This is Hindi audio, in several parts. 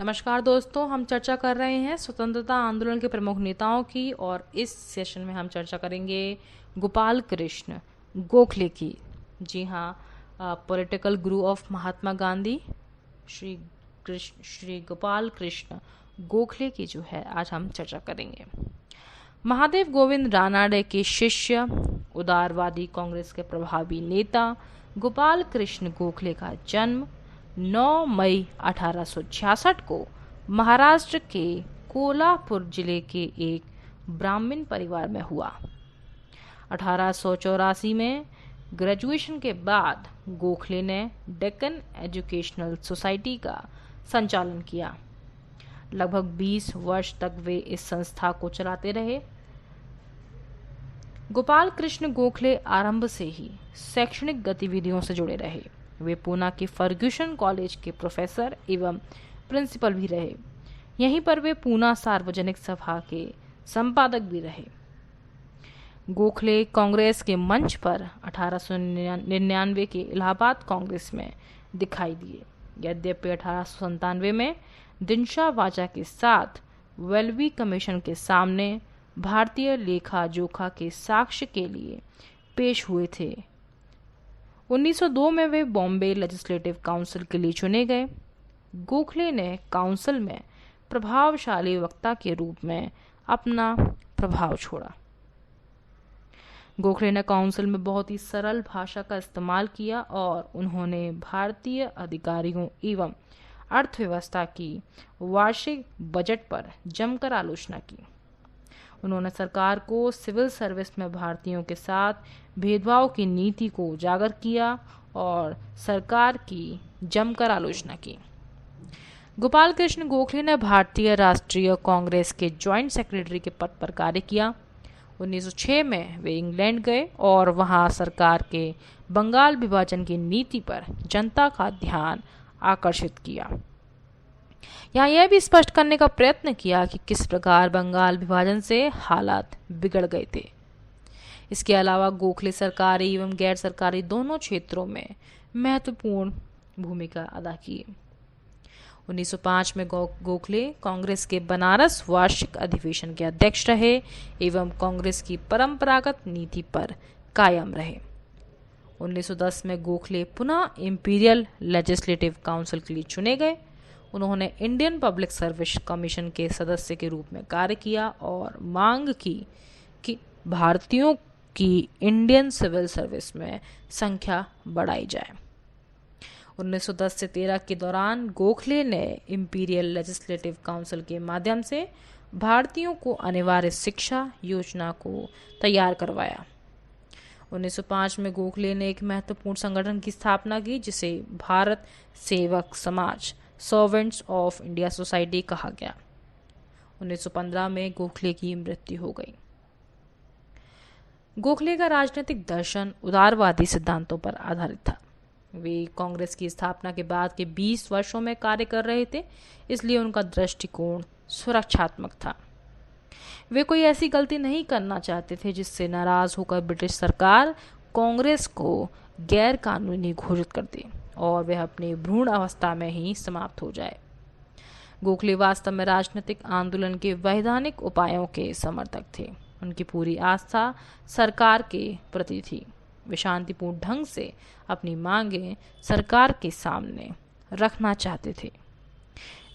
नमस्कार दोस्तों, हम चर्चा कर रहे हैं स्वतंत्रता आंदोलन के प्रमुख नेताओं की। और इस सेशन में हम चर्चा करेंगे गोपाल कृष्ण गोखले की। जी हाँ, political Guru of Mahatma Gandhi Shri Gopal Krishna Gokhale की जो है आज हम चर्चा करेंगे। महादेव गोविंद रानाडे के शिष्य, उदारवादी कांग्रेस के प्रभावी नेता गोपाल कृष्ण गोखले का जन्म 9 मई 1866 को महाराष्ट्र के कोल्हापुर जिले के एक ब्राह्मण परिवार में हुआ। 1884 में ग्रेजुएशन के बाद गोखले ने डेक्कन एजुकेशनल सोसाइटी का संचालन किया। लगभग 20 वर्ष तक वे इस संस्था को चलाते रहे। गोपाल कृष्ण गोखले आरंभ से ही शैक्षणिक गतिविधियों से जुड़े रहे। वे पूना के फर्ग्यूसन कॉलेज के प्रोफेसर एवं प्रिंसिपल भी रहे। यहीं पर वे पूना सार्वजनिक सभा के संपादक भी रहे। गोखले कांग्रेस के मंच पर 1899 के इलाहाबाद कांग्रेस में दिखाई दिए। यद्यपि 1897 में दिनशा वाजा के साथ वेल्वी कमीशन के सामने भारतीय लेखा जोखा के साक्ष्य के लिए पेश हुए थे। 1902 में वे बॉम्बे लेजिस्लेटिव काउंसिल के लिए चुने गए। गोखले ने काउंसिल में प्रभावशाली वक्ता के रूप में अपना प्रभाव छोड़ा। गोखले ने काउंसिल में बहुत ही सरल भाषा का इस्तेमाल किया और उन्होंने भारतीय अधिकारियों एवं अर्थव्यवस्था की वार्षिक बजट पर जमकर आलोचना की। उन्होंने सरकार को सिविल सर्विस में भारतीयों के साथ भेदभाव की नीति को उजागर किया और सरकार की जमकर आलोचना की। गोपाल कृष्ण गोखले ने भारतीय राष्ट्रीय कांग्रेस के जॉइंट सेक्रेटरी के पद पर कार्य किया। 1906 में वे इंग्लैंड गए और वहां सरकार के बंगाल विभाजन की नीति पर जनता का ध्यान आकर्षित किया। यहाँ यह भी स्पष्ट करने का प्रयत्न किया कि किस प्रकार बंगाल विभाजन से हालात बिगड़ गए थे। इसके अलावा गोखले सरकारी एवं गैर सरकारी दोनों क्षेत्रों में महत्वपूर्ण भूमिका अदा की। 1905 में गोखले कांग्रेस के बनारस वार्षिक अधिवेशन के अध्यक्ष रहे एवं कांग्रेस की परंपरागत नीति पर कायम रहे। 1910 में गोखले पुनः इंपीरियल लेजिस्लेटिव काउंसिल के लिए चुने गए। उन्होंने इंडियन पब्लिक सर्विस कमीशन के सदस्य के रूप में कार्य किया और मांग की कि भारतीयों की इंडियन सिविल सर्विस में संख्या बढ़ाई जाए। 1910 से 13 के दौरान गोखले ने इंपीरियल लेजिस्लेटिव काउंसिल के माध्यम से भारतीयों को अनिवार्य शिक्षा योजना को तैयार करवाया। 1905 में गोखले ने एक महत्वपूर्ण संगठन की स्थापना की जिसे भारत सेवक समाज सर्वेंट्स ऑफ इंडिया सोसाइटी कहा गया। 1915 में गोखले की मृत्यु हो गई। गोखले का राजनीतिक दर्शन उदारवादी सिद्धांतों पर आधारित था। वे कांग्रेस की स्थापना के बाद के 20 वर्षों में कार्य कर रहे थे, इसलिए उनका दृष्टिकोण सुरक्षात्मक था। वे कोई ऐसी गलती नहीं करना चाहते थे जिससे नाराज होकर ब्रिटिश सरकार कांग्रेस को गैर कानूनी घोषित कर दे और वह अपनी भ्रूण अवस्था में ही समाप्त हो जाए। गोखले वास्तव में राजनीतिक आंदोलन के वैधानिक उपायों के समर्थक थे। उनकी पूरी आस्था सरकार के प्रति थी। वे शांतिपूर्ण ढंग से अपनी मांगें सरकार के सामने रखना चाहते थे।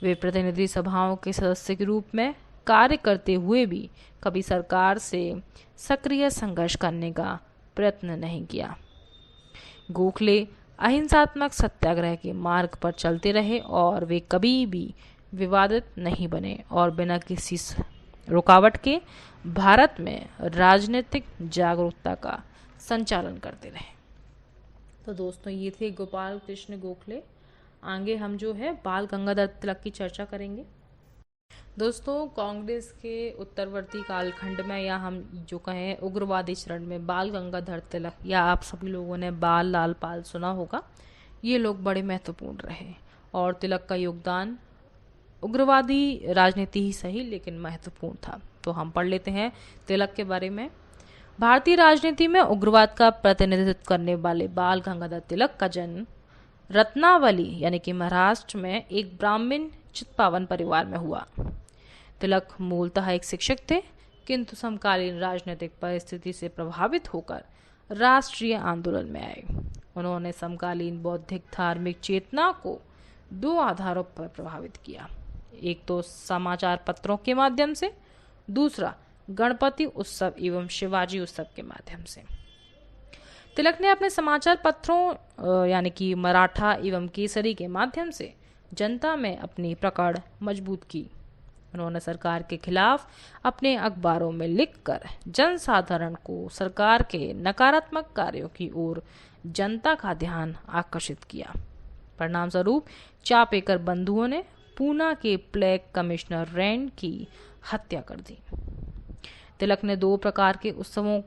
वे प्रतिनिधि सभाओं के सदस्य के रूप में कार्य करते हुए भी कभी सरकार से सक्रिय संघर्ष करने का प्रयत्न नहीं किया। गोखले अहिंसात्मक सत्याग्रह के मार्ग पर चलते रहे और वे कभी भी विवादित नहीं बने और बिना किसी रुकावट के भारत में राजनीतिक जागरूकता का संचालन करते रहे। तो दोस्तों, ये थे गोपाल कृष्ण गोखले। आगे हम जो है बाल गंगाधर तिलक की चर्चा करेंगे। दोस्तों, कांग्रेस के उत्तरवर्ती कालखंड में या हम जो कहें उग्रवादी चरण में बाल गंगाधर तिलक या आप सभी लोगों ने बाल लाल पाल सुना होगा, ये लोग बड़े महत्वपूर्ण रहे और तिलक का योगदान उग्रवादी राजनीति ही सही लेकिन महत्वपूर्ण था। तो हम पढ़ लेते हैं तिलक के बारे में। भारतीय राजनीति में उग्रवाद का प्रतिनिधित्व करने वाले बाल गंगाधर तिलक का जन्म रत्नावली यानी कि महाराष्ट्र में एक ब्राह्मण चित्पावन परिवार में हुआ। तिलक मूलतः एक शिक्षक थे, किंतु समकालीन राजनीतिक परिस्थिति से प्रभावित होकर राष्ट्रीय आंदोलन में आए। उन्होंने समकालीन बौद्धिक धार्मिक चेतना को दो आधारों पर प्रभावित किया, एक तो समाचार पत्रों के माध्यम से, दूसरा गणपति उत्सव एवं शिवाजी उत्सव के माध्यम से। तिलक ने अपने समाचार पत्रों यानी कि मराठा एवं केसरी के माध्यम से जनता में अपनी पकड़ मजबूत की। उन्होंने सरकार के खिलाफ अपने अखबारों में लिखकर जनसाधारण को सरकार के नकारात्मक कार्यों की ओर जनता का ध्यान आकर्षित किया। परिणाम स्वरूप चापेकर बंधुओं ने पूना के प्लेग कमिश्नर रैंड की हत्या कर दी। तिलक ने दो प्रकार के उत्सवों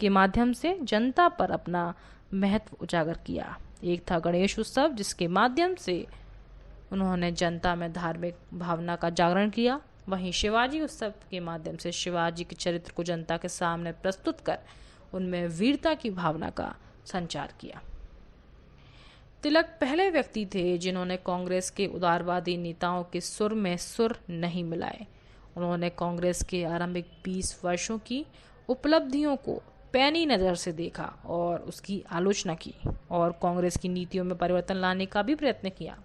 के माध्यम से जनता पर अपना महत्व उजागर किया। एक था गणेश उत्सव, जिसके माध्यम से उन्होंने जनता में धार्मिक भावना का जागरण किया। वहीं शिवाजी उत्सव के माध्यम से शिवाजी के चरित्र को जनता के सामने प्रस्तुत कर उनमें वीरता की भावना का संचार किया। तिलक पहले व्यक्ति थे जिन्होंने कांग्रेस के उदारवादी नेताओं के सुर में सुर नहीं मिलाए। उन्होंने कांग्रेस के आरंभिक 20 वर्षों की उपलब्धियों को पैनी नज़र से देखा और उसकी आलोचना की और कांग्रेस की नीतियों में परिवर्तन लाने का भी प्रयत्न किया।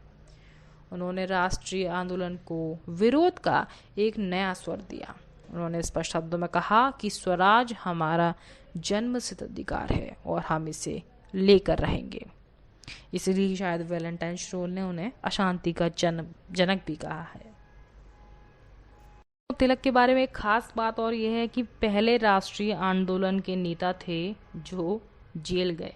उन्होंने राष्ट्रीय आंदोलन को विरोध का एक नया स्वर दिया। उन्होंने स्पष्ट शब्दों में कहा कि स्वराज हमारा जन्मसिद्ध अधिकार है और हम इसे लेकर रहेंगे। इसलिए शायद वैलेंटाइन स्ट्रोल ने उन्हें अशांति का जनक भी कहा है। तिलक के बारे में एक खास बात और यह है कि पहले राष्ट्रीय आंदोलन के नेता थे जो जेल गए।